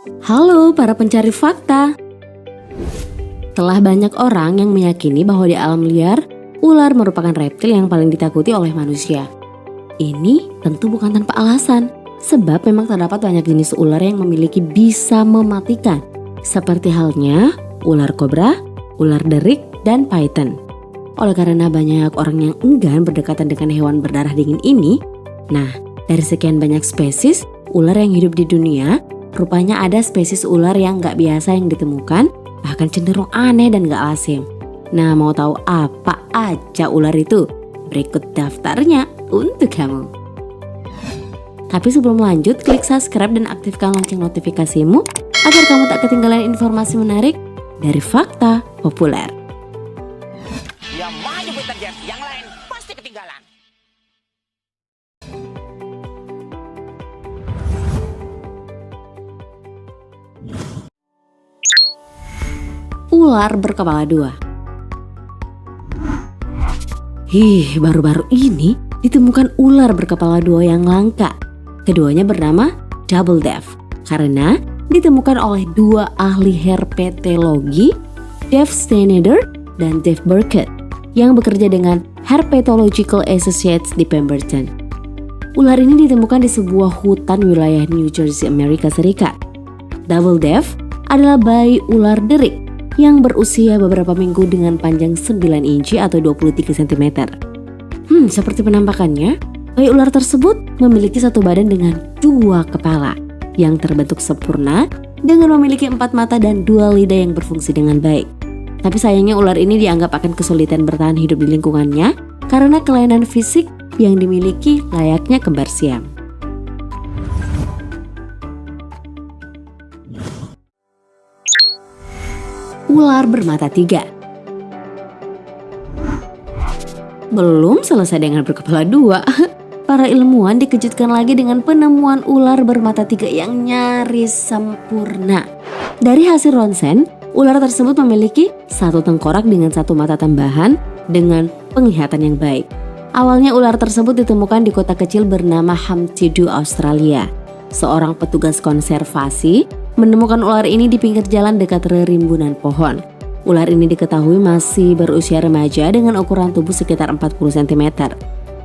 Halo para pencari fakta. Telah banyak orang yang meyakini bahwa di alam liar, ular merupakan reptil yang paling ditakuti oleh manusia. Ini tentu bukan tanpa alasan, sebab memang terdapat banyak jenis ular yang memiliki bisa mematikan, seperti halnya ular kobra, ular derik, dan python. Oleh karena banyak orang yang enggan berdekatan dengan hewan berdarah dingin ini, nah dari sekian banyak spesies ular yang hidup di dunia, rupanya ada spesies ular yang gak biasa yang ditemukan, bahkan cenderung aneh dan gak lazim. Nah, mau tahu apa aja ular itu? Berikut daftarnya untuk kamu. Tapi sebelum lanjut, klik subscribe dan aktifkan lonceng notifikasimu agar kamu tak ketinggalan informasi menarik dari Fakta Populer. Yang maju Peterjet, yang lain pasti ketinggalan. Ular berkepala dua. Baru-baru ini ditemukan ular berkepala dua yang langka. Keduanya bernama Double Death karena ditemukan oleh dua ahli herpetologi, Dave Schneider dan Dave Burkett, yang bekerja dengan Herpetological Associates di Pemberton. Ular ini ditemukan di sebuah hutan wilayah New Jersey, Amerika Serikat. Double Death adalah bayi ular derik yang berusia beberapa minggu dengan panjang 9 inci atau 23 cm. Seperti penampakannya, bayi ular tersebut memiliki satu badan dengan dua kepala yang terbentuk sempurna dengan memiliki 4 mata dan 2 lidah yang berfungsi dengan baik. Tapi sayangnya ular ini dianggap akan kesulitan bertahan hidup di lingkungannya karena kelainan fisik yang dimiliki layaknya kembar siam. Ular bermata 3. Belum selesai dengan berkepala 2, para ilmuwan dikejutkan lagi dengan penemuan ular bermata 3 yang nyaris sempurna. Dari hasil ronsen, ular tersebut memiliki satu tengkorak dengan satu mata tambahan dengan penglihatan yang baik. Awalnya ular tersebut ditemukan di kota kecil bernama Hamtidu, Australia. Seorang petugas konservasi menemukan ular ini di pinggir jalan dekat rerimbunan pohon. Ular ini diketahui masih berusia remaja dengan ukuran tubuh sekitar 40 cm.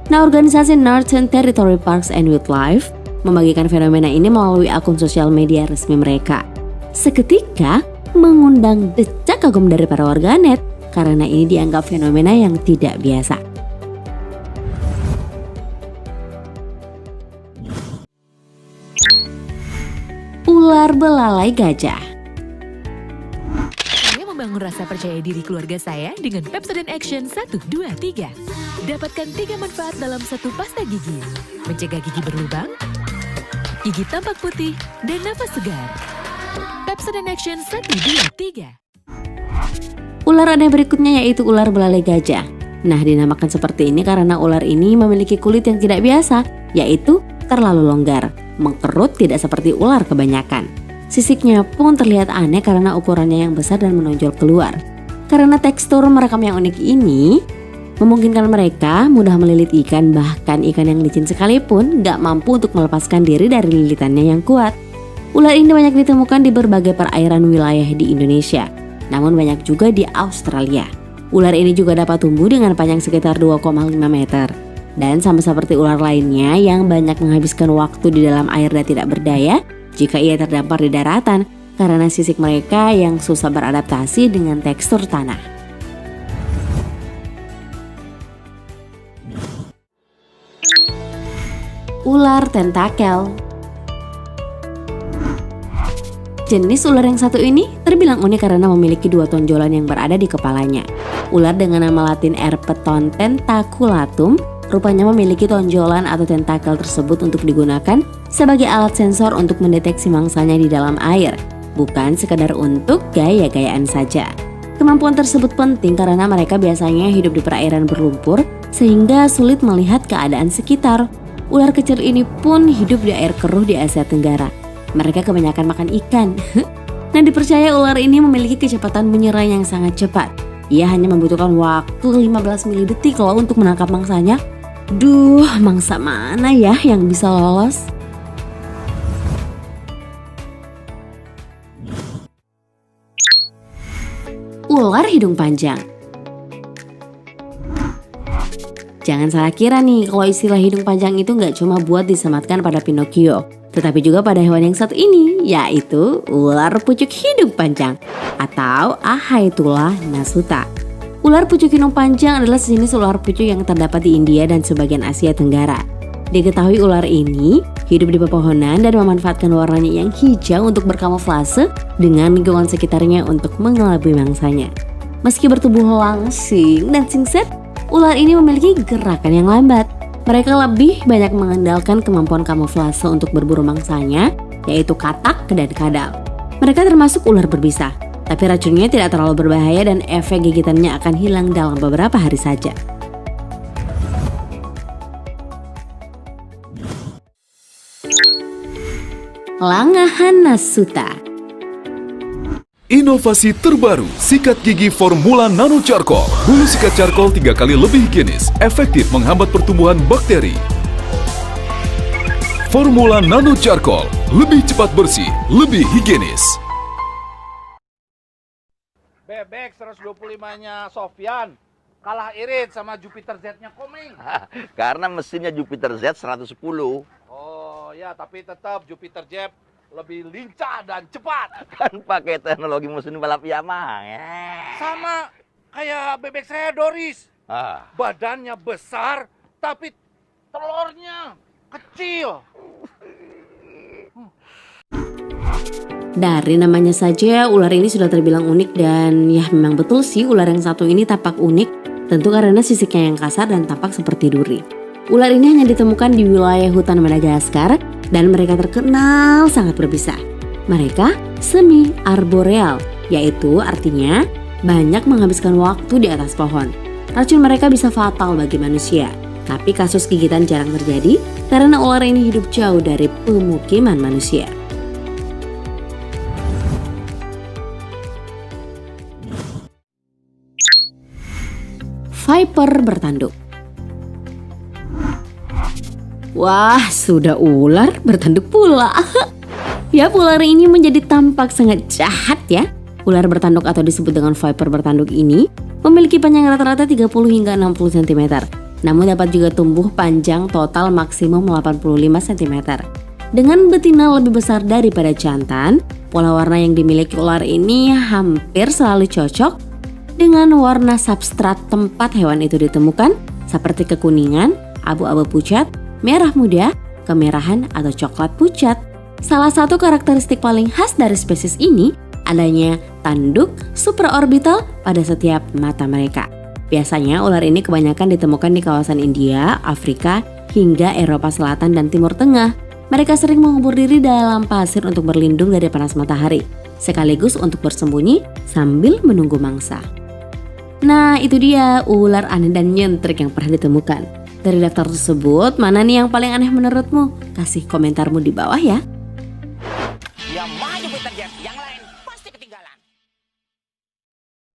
Nah, organisasi Northern Territory Parks and Wildlife membagikan fenomena ini melalui akun sosial media resmi mereka. Seketika mengundang decak kagum dari para warganet karena ini dianggap fenomena yang tidak biasa. Ular belalai gajah. Saya membangun rasa percaya diri keluarga saya dengan Pepsodent Action 1, 2, 3. Dapatkan 3 manfaat dalam satu pasta gigi. Mencegah gigi berlubang, gigi tampak putih, dan napas segar. Pepsodent Action 1, 2, 3. Ular aneh berikutnya yaitu ular belalai gajah. Nah, dinamakan seperti ini karena ular ini memiliki kulit yang tidak biasa, yaitu terlalu longgar, mengkerut tidak seperti ular kebanyakan. Sisiknya pun terlihat aneh karena ukurannya yang besar dan menonjol keluar. Karena tekstur merekam yang unik ini, memungkinkan mereka mudah melilit ikan, bahkan ikan yang licin sekalipun gak mampu untuk melepaskan diri dari lilitannya yang kuat. Ular ini banyak ditemukan di berbagai perairan wilayah di Indonesia, namun banyak juga di Australia. Ular ini juga dapat tumbuh dengan panjang sekitar 2,5 meter. Dan sama seperti ular lainnya yang banyak menghabiskan waktu di dalam air dan tidak berdaya jika ia terdampar di daratan karena sisik mereka yang susah beradaptasi dengan tekstur tanah. Ular tentakel. Jenis ular yang satu ini terbilang unik karena memiliki 2 tonjolan yang berada di kepalanya. Ular dengan nama latin Erpeton tentaculatum rupanya memiliki tonjolan atau tentakel tersebut untuk digunakan sebagai alat sensor untuk mendeteksi mangsanya di dalam air, bukan sekadar untuk gaya-gayaan saja. Kemampuan tersebut penting karena mereka biasanya hidup di perairan berlumpur sehingga sulit melihat keadaan sekitar. Ular kecil ini pun hidup di air keruh di Asia Tenggara. Mereka kebanyakan makan ikan. Nah, dipercaya ular ini memiliki kecepatan menyerang yang sangat cepat. Ia hanya membutuhkan waktu 15 milidetik loh untuk menangkap mangsanya. Duh, mangsa mana ya yang bisa lolos? ular hidung panjang. Jangan salah kira nih kalau istilah hidung panjang itu nggak cuma buat disematkan pada Pinocchio, tetapi juga pada hewan yang satu ini, yaitu ular pucuk hidung panjang atau Ahaetulla nasuta. Ular pucuk hidung panjang adalah sejenis ular pucuk yang terdapat di India dan sebagian Asia Tenggara. Diketahui ular ini hidup di pepohonan dan memanfaatkan warnanya yang hijau untuk berkamuflase dengan lingkungan sekitarnya untuk mengelabui mangsanya. Meski bertubuh langsing dan singset, ular ini memiliki gerakan yang lambat. Mereka lebih banyak mengandalkan kemampuan kamuflase untuk berburu mangsanya, yaitu katak dan kadal. Mereka termasuk ular berbisa, tapi racunnya tidak terlalu berbahaya dan efek gigitannya akan hilang dalam beberapa hari saja. Langahan Nasuta. Inovasi terbaru, sikat gigi Formula Nano Charcoal. Bulu sikat charcoal 3 kali lebih higienis, efektif menghambat pertumbuhan bakteri. Formula Nano Charcoal, lebih cepat bersih, lebih higienis. Bebek 125-nya Sofyan kalah irit sama Jupiter Z-nya Komeng. Karena mesinnya Jupiter Z 110. Oh ya, tapi tetap Jupiter Z lebih lincah dan cepat. Kan pakai teknologi mesin balap Yamaha. Sama kayak bebek saya Doris. Badannya besar tapi telurnya kecil. Dari namanya saja ular ini sudah terbilang unik dan ya memang betul sih ular yang satu ini tampak unik, tentu karena sisiknya yang kasar dan tampak seperti duri. Ular ini hanya ditemukan di wilayah hutan Madagaskar dan mereka terkenal sangat berbisa. Mereka semi arboreal, yaitu artinya banyak menghabiskan waktu di atas pohon. Racun mereka bisa fatal bagi manusia, tapi kasus gigitan jarang terjadi karena ular ini hidup jauh dari pemukiman manusia. Viper bertanduk. Wah, sudah ular bertanduk pula. Ya, ular ini menjadi tampak sangat jahat ya. Ular bertanduk atau disebut dengan viper bertanduk ini memiliki panjang rata-rata 30 hingga 60 cm. Namun dapat juga tumbuh panjang total maksimum 85 cm. Dengan betina lebih besar daripada jantan, pola warna yang dimiliki ular ini hampir selalu cocok dengan warna substrat tempat hewan itu ditemukan seperti kekuningan, abu-abu pucat, merah muda, kemerahan atau coklat pucat. Salah satu karakteristik paling khas dari spesies ini adanya tanduk supraorbital pada setiap mata mereka. Biasanya ular ini kebanyakan ditemukan di kawasan India, Afrika, hingga Eropa Selatan dan Timur Tengah. Mereka sering mengubur diri dalam pasir untuk berlindung dari panas matahari, sekaligus untuk bersembunyi sambil menunggu mangsa. Nah, itu dia ular aneh dan nyentrik yang pernah ditemukan. Dari daftar tersebut, mana nih yang paling aneh menurutmu? Kasih komentarmu di bawah ya. Yang maju Jupiter Z, yang lain